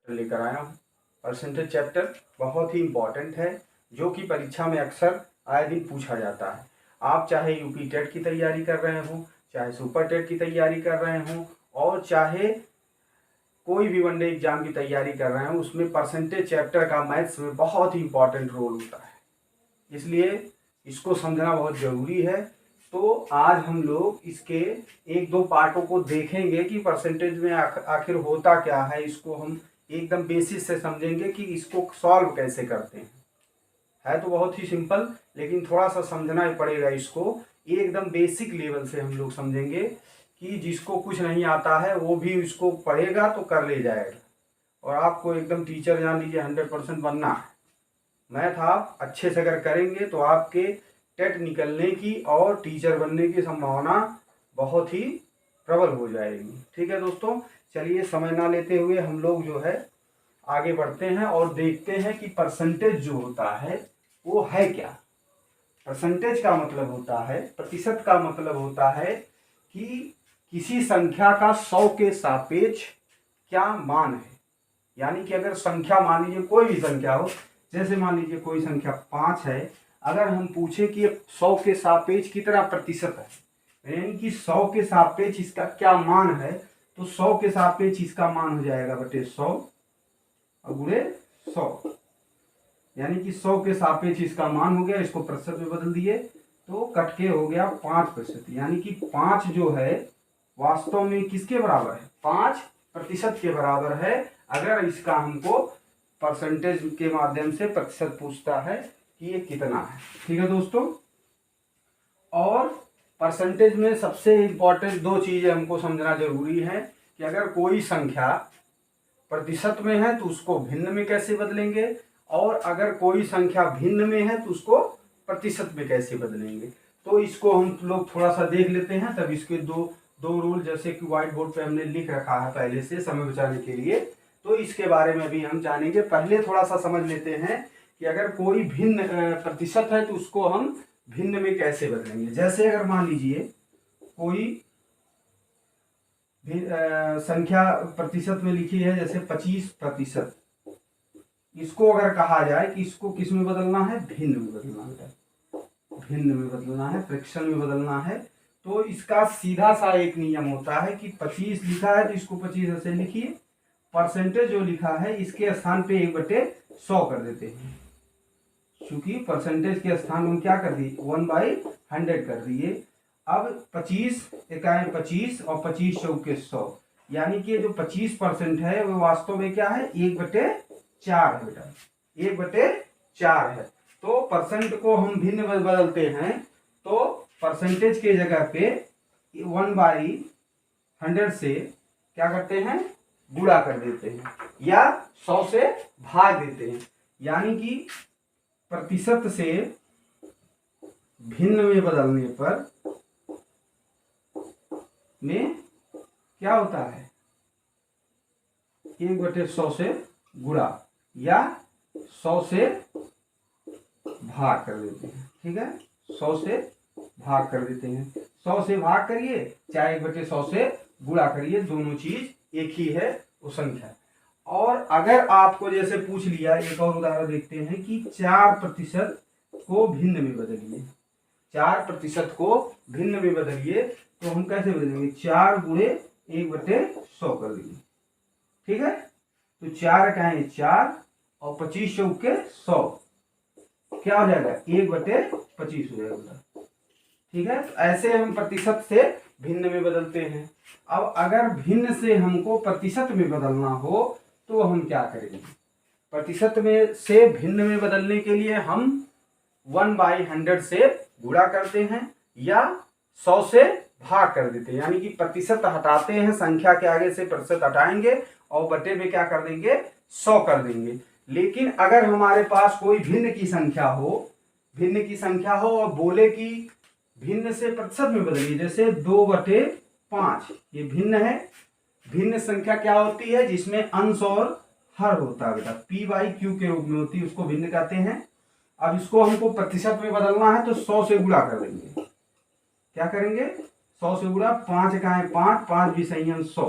लेकर आया हूँ। परसेंटेज चैप्टर बहुत ही इम्पॉर्टेंट है, जो कि परीक्षा में अक्सर आए दिन पूछा जाता है। आप चाहे यूपी टेट की तैयारी कर रहे हो, चाहे सुपर टेट की तैयारी कर रहे हो, और चाहे कोई भी वनडे एग्जाम की तैयारी कर रहे हो, उसमें परसेंटेज चैप्टर का मैथ्स में बहुत ही इम्पॉर्टेंट रोल होता है। इसलिए इसको समझना बहुत ज़रूरी है। तो आज हम लोग इसके एक दो पार्टों को देखेंगे कि परसेंटेज में आखिर होता क्या है। इसको हम एकदम बेसिस से समझेंगे कि इसको सॉल्व कैसे करते हैं। है तो बहुत ही सिंपल, लेकिन थोड़ा सा समझना ही पड़ेगा। इसको एकदम बेसिक लेवल से हम लोग समझेंगे कि जिसको कुछ नहीं आता है वो भी इसको पढ़ेगा तो कर ले जाएगा। और आपको एकदम टीचर जान लीजिए 100% बनना है। मैथ आप अच्छे से अगर करेंगे तो आपके टेट निकलने की और टीचर बनने की संभावना बहुत ही प्रबल हो जाएगी। ठीक है दोस्तों, चलिए समय ना लेते हुए हम लोग जो है आगे बढ़ते हैं और देखते हैं कि परसेंटेज जो होता है वो है क्या। परसेंटेज का मतलब होता है, प्रतिशत का मतलब होता है कि किसी संख्या का 100 के सापेक्ष क्या मान है। यानी कि अगर संख्या मान लीजिए कोई भी संख्या हो, जैसे मान लीजिए कोई संख्या 5 है, अगर हम पूछे कि 100 के सापेक्ष कितना प्रतिशत है, यानी कि 100 के सापेक्ष इसका क्या मान है, तो 100 के सापेक्ष इसका मान हो जाएगा बटे 100 और गुणे 100, यानी कि 100 के सापेक्ष इसका मान हो गया। इसको प्रतिशत में बदल दिए तो कट के हो गया 5%, यानी कि 5 जो है वास्तव में किसके बराबर है, 5% के बराबर है। अगर इसका हमको परसेंटेज के माध्यम से प्रतिशत पूछता है कि ये कितना है। ठीक है दोस्तों, और परसेंटेज में सबसे इम्पोर्टेंट दो चीजें हमको समझना जरूरी है कि अगर कोई संख्या प्रतिशत में है तो उसको भिन्न में कैसे बदलेंगे, और अगर कोई संख्या भिन्न में है तो उसको प्रतिशत में कैसे बदलेंगे। तो इसको हम लोग थोड़ा सा देख लेते हैं। तब इसके दो रूल, जैसे कि व्हाइट बोर्ड पे हमने लिख रखा है पहले से समय बचाने के लिए, तो इसके बारे में भी हम जानेंगे। पहले थोड़ा सा समझ लेते हैं कि अगर कोई भिन्न प्रतिशत है तो उसको हम भिन्न में कैसे बदलेंगे। जैसे अगर मान लीजिए कोई संख्या प्रतिशत में लिखी है, जैसे 25%, इसको अगर कहा जाए कि इसको किस में बदलना है, भिन्न में बदलना है, भिन्न में बदलना है, फ्रैक्शन में बदलना है, तो इसका सीधा सा एक नियम होता है कि 25 लिखा है तो इसको 25 ऐसे लिखिए, परसेंटेज जो लिखा है इसके स्थान पे 1/100 कर देते हैं। क्योंकि परसेंटेज के स्थान में क्या कर दिए, 1/100 कर दिए। अब 25 इकाई 25 और 25 चौके 100, यानी कि जो 25% है वो वास्तव में क्या है, 1/4 है बेटा, 1/4 है। तो परसेंट को हम भिन्न में बदलते हैं तो परसेंटेज के जगह पे 1/100 से क्या करते हैं, गुणा कर देते हैं या 100 से भाग देते हैं। यानी कि प्रतिशत से भिन्न में बदलने पर में क्या होता है, 1/100 से गुणा या 100 से भाग कर देते हैं। ठीक है, 100 से भाग कर देते हैं। 100 से भाग करिए चाहे 1/100 से गुणा करिए, दोनों चीज एक ही है वो संख्या। और अगर आपको जैसे पूछ लिया, एक और उदाहरण देखते हैं कि 4% को भिन्न में बदलिए, 4% को भिन्न में बदलिए, तो हम कैसे बदलेंगे, 4 गुणे 1/100 कर देंगे। ठीक है, तो 4 इकाई 4 और 25 चौके 100, क्या हो जाएगा, 1/25 हो जाएगा। ठीक है, तो ऐसे हम प्रतिशत से भिन्न में बदलते हैं। अब अगर भिन्न से हमको प्रतिशत में बदलना हो तो हम क्या करेंगे, प्रतिशत में से भिन्न में बदलने के लिए हम 1/100 से गुणा करते हैं या 100 से भाग कर देते हैं। यानी कि प्रतिशत हटाते हैं, संख्या के आगे से प्रतिशत हटाएंगे और बटे में क्या कर देंगे, 100 कर देंगे। लेकिन अगर हमारे पास कोई भिन्न की संख्या हो और बोले कि भिन्न से प्रतिशत में बदलिए, जैसे 2/5, ये भिन्न है। भिन्न संख्या क्या होती है, जिसमें अंश और हर होता है बेटा, p/q के रूप में होती है, उसको भिन्न कहते हैं। अब इसको हमको प्रतिशत में बदलना है तो 100 से गुणा कर देंगे। क्या करेंगे, 100 से गुणा, 5 इकाई 5, 5 भी संयम 100,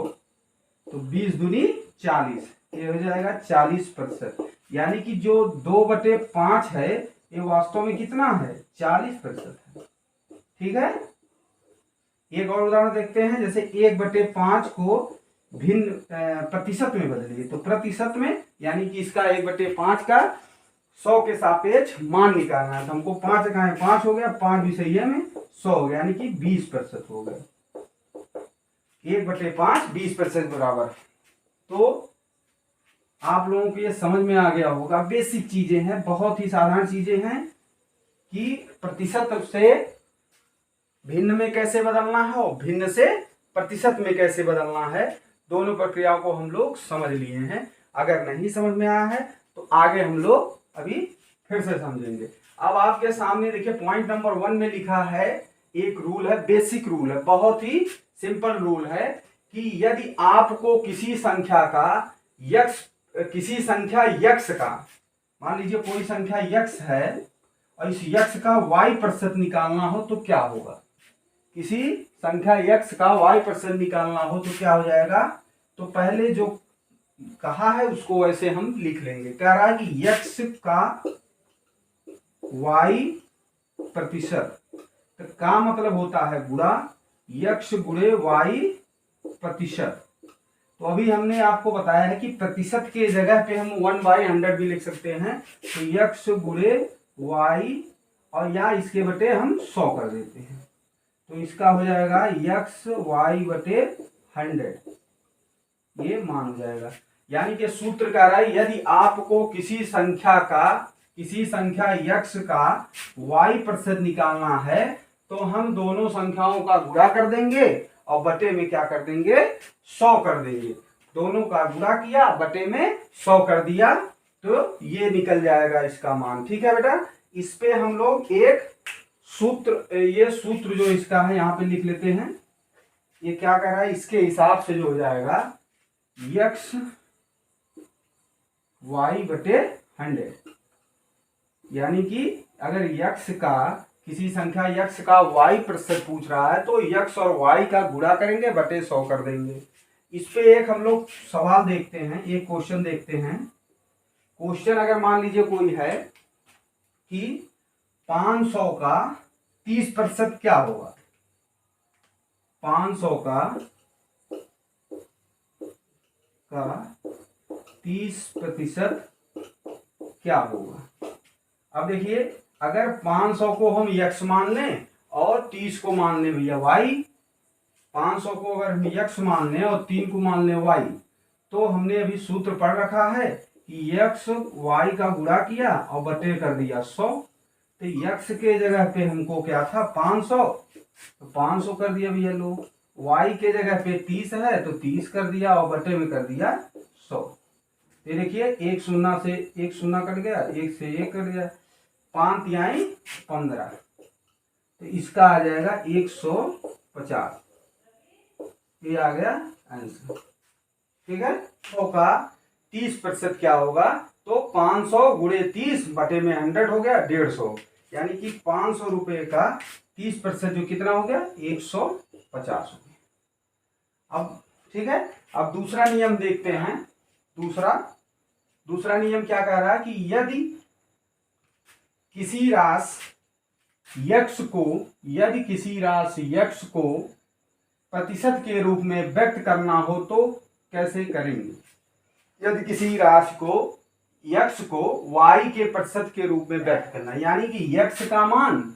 तो 20 दूनी 40, ये हो जाएगा 40%। यानी कि जो 2/5 है ये वास्तव में कितना है, 40% है। ठीक है। एक और उदाहरण देखते हैं, जैसे 1/5 को भिन्न प्रतिशत में बदलिए, तो प्रतिशत में यानी कि इसका 1/5 का 100 के सापेक्ष मान निकालना है। तो हमको 5 कहाँ है, 5 हो गया, 5 भी सही है में 100 हो गया, यानी कि 20% हो गया। 1/5 20% बराबर। तो आप लोगों को ये समझ में आ गया होगा, बेसिक चीजें हैं, बहुत ही साधारण चीजें हैं कि प्रतिशत से भिन्न में कैसे बदलना है और भिन्न से प्रतिशत में कैसे बदलना है। दोनों प्रक्रियाओं को हम लोग समझ लिए हैं। अगर नहीं समझ में आया है तो आगे हम लोग अभी फिर से समझेंगे। अब आपके सामने देखिए पॉइंट नंबर 1 में लिखा है, एक रूल है, बेसिक रूल है, बहुत ही सिंपल रूल है कि यदि आपको किसी संख्या यक्स का, मान लीजिए कोई संख्या यक्स है और इस यक्स का y% निकालना हो तो क्या होगा। किसी संख्या यक्स का y% निकालना हो तो क्या हो जाएगा। तो पहले जो कहा है उसको वैसे हम लिख लेंगे। कह रहा है कि यक्स का y%, तो का मतलब होता है गुणा यक्स गुणे y%। तो अभी हमने आपको बताया है कि प्रतिशत के जगह पे हम 1/100 भी लिख सकते हैं। तो यक्स गुणे y और या इसके बटे हम 100 कर देते हैं, तो इसका हो जाएगा यक्स y/100, ये मान हो जाएगा। यानी कि सूत्र कह रहा है यदि आपको किसी संख्या यक्स का y% निकालना है तो हम दोनों संख्याओं का गुणा कर देंगे और बटे में क्या कर देंगे, 100 कर देंगे। दोनों का गुणा किया, बटे में 100 कर दिया, तो ये निकल जाएगा इसका मान। ठीक है बेटा। इस पे हम लोग एक सूत्र, ये सूत्र जो इसका है यहाँ पे लिख लेते हैं। ये क्या कह रहा है, इसके हिसाब से जो हो जाएगा यक्स y/100, यानी कि अगर यक्स का, किसी संख्या यक्स का y% पूछ रहा है तो यक्स और y का गुणा करेंगे, बटे 100 कर देंगे। इस पे एक हम लोग सवाल देखते हैं, एक क्वेश्चन देखते हैं। क्वेश्चन अगर मान लीजिए कोई है कि 500 का 30% क्या होगा, 500 का 30% क्या होगा। अब देखिए अगर 500 को हम यक्स मान लें और 30 को मान लें भैया y, 500 को अगर हम यक्स मान लें और 3 को मान लें y, तो हमने अभी सूत्र पढ़ रखा है कि यक्स y का गुणा किया और बटे कर दिया 100। तो यक्स के जगह पे हमको क्या था 500, तो 500 कर दिया भैया लोग। y के जगह पे 30 है तो 30 कर दिया और बटे में कर दिया 100। ये देखिए एक शून्य से एक शून्य कट गया, एक से एक कट गया, 5 तिहाई 15, तो इसका आ जाएगा 150। ये आ गया आंसर। ठीक है। 100 का 30% क्या होगा, तो 500 गुणे 30 बटे में 100 हो गया 150, यानी कि 500 रुपए का 30% जो कितना हो गया 150 हो गया। अब ठीक है, अब दूसरा नियम देखते हैं। दूसरा नियम क्या कह रहा है कि यदि किसी राशि यक्स को प्रतिशत के रूप में व्यक्त करना हो तो कैसे करेंगे। यदि किसी राशि को यक्स को y के प्रतिशत के रूप में व्यक्त करना, यानी कि यक्स का मान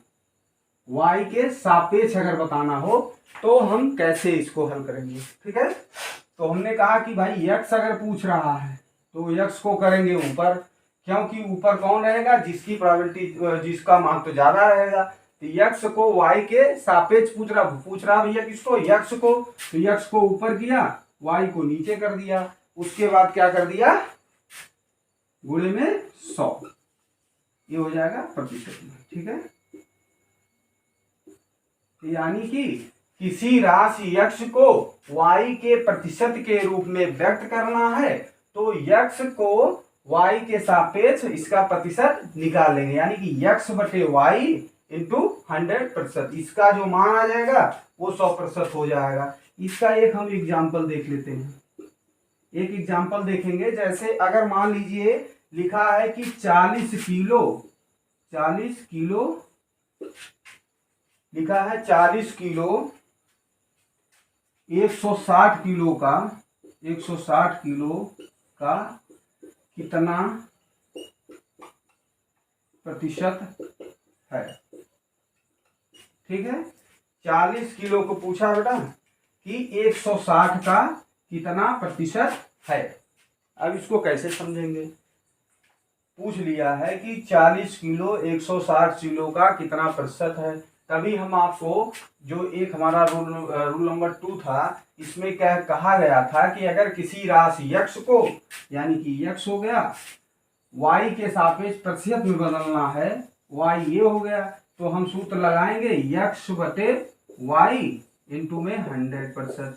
y के सापेक्ष अगर बताना हो तो हम कैसे इसको हल करेंगे। ठीक है। तो हमने कहा कि भाई यक्स अगर पूछ रहा है तो यक्स को करेंगे ऊपर, क्योंकि ऊपर कौन रहेगा, जिसकी प्रोबेबिलिटी, जिसका महत्व ज्यादा रहेगा। तो यक्स को y के सापेक्ष पूछ रहा भैया किसको, यक्स को, तो यक्स को ऊपर किया, y को नीचे कर दिया, उसके बाद क्या कर दिया गुणे में 100, ये हो जाएगा प्रतिशत में। ठीक है। यानी कि किसी राशि यक्स को y के प्रतिशत के रूप में व्यक्त करना है तो यक्स को y के सापेक्ष इसका प्रतिशत निकाल लेंगे, यानी कि यक्स बटे y इंटू 100%, इसका जो मान आ जाएगा वो 100% हो जाएगा। इसका एक हम एग्जाम्पल देख लेते हैं। एक एग्जाम्पल देखेंगे। जैसे अगर मान लीजिए लिखा है कि 40 किलो लिखा है 40 किलो 160 किलो का 160 किलो का कितना प्रतिशत है। ठीक है, 40 किलो को पूछा बेटा कि 160 का कितना प्रतिशत है। अब इसको कैसे समझेंगे। पूछ लिया है कि 40 किलो 160 किलो का कितना प्रतिशत है। तभी हम आपको जो एक हमारा रूल नंबर 2 था, इसमें क्या कहा गया था कि अगर किसी राशि यक्स को, यानी कि यक्स हो गया, वाई के सापेक्ष प्रतिशत में बदलना है, वाई ये हो गया, तो हम सूत्र लगाएंगे यक्स बटे वाई इंटू में 100%।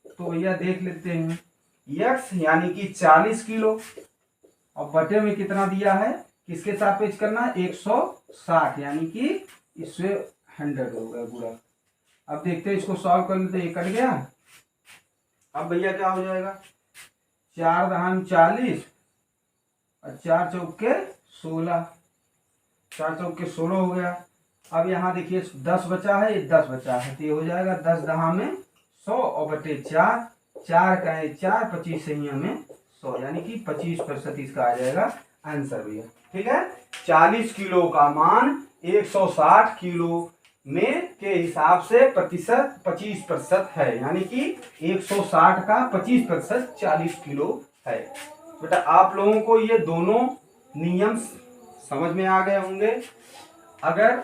तो भैया देख लेते हैं, यक्स यानी कि 40 किलो और बटे में कितना दिया है, किसके सापेक्ष करना है, 160, यानी कि इससे 100 हो गया पूरा। अब देखते हैं, इसको सॉल्व कर लेते हैं। ये कट गया। अब भैया क्या हो जाएगा, 4 दहान 40 और 4 चौके 16, 4 चौके 16 हो गया। अब यहाँ देखिए 10 बचा है, 10 बचा है, तो ये हो जाएगा 10 दहा में 100 और बटे 4, 4 का है 4, 25 से ही हमें 100, यानी कि 25% इसका आ जाएगा आंसर भैया। ठीक है, 40 किलो का मान 160 किलो में के हिसाब से प्रतिशत 25% है, यानी कि 160 का 25% 40 किलो है। बेटा आप लोगों को ये दोनों नियम समझ में आ गए होंगे। अगर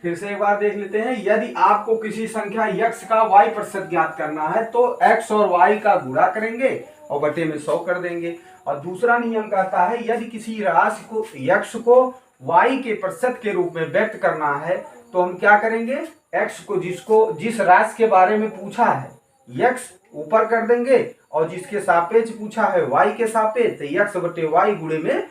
फिर से एक बार देख लेते हैं, यदि आपको किसी संख्या x का y प्रतिशत ज्ञात करना है तो x और y का गुणा करेंगे और बटे में 100 कर देंगे। और दूसरा नियम कहता है यदि किसी राशि को x को y के प्रतिशत के रूप में व्यक्त करना है तो हम क्या करेंगे, x को जिस राशि के बारे में पूछा है x ऊपर कर देंगे और जिसके सापेक्ष पूछा है y के सापेक्ष x बटे y गुणे में